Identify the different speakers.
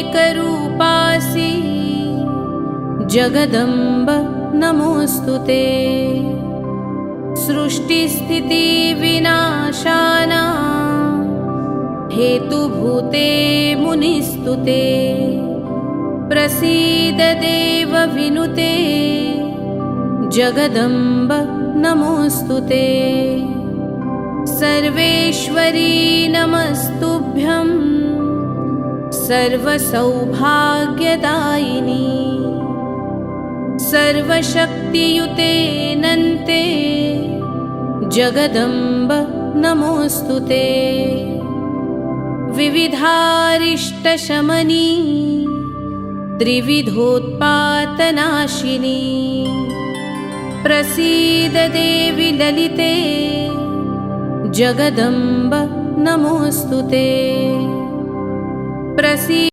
Speaker 1: एकरूपासि जगदम्ब नमोऽस्तुते। सृष्टिस्थितिविनाशानां हेतुभूते मुनिस्तुते। प्रसीद देव विनुते जगदम्ब नमोऽस्तुते। सर्वेश्वरी नमस्तुभ्यं सर्वसौभाग्यदायिनी। सर्वशक्तियुते नन्ते जगदम्ब नमोऽस्तुते। विविधारिष्टशमनी त्रिविधोत्पातनाशिनी। प्रसीद देवि ललिते जगदम्ब नमोऽस्तुते। प्रसीद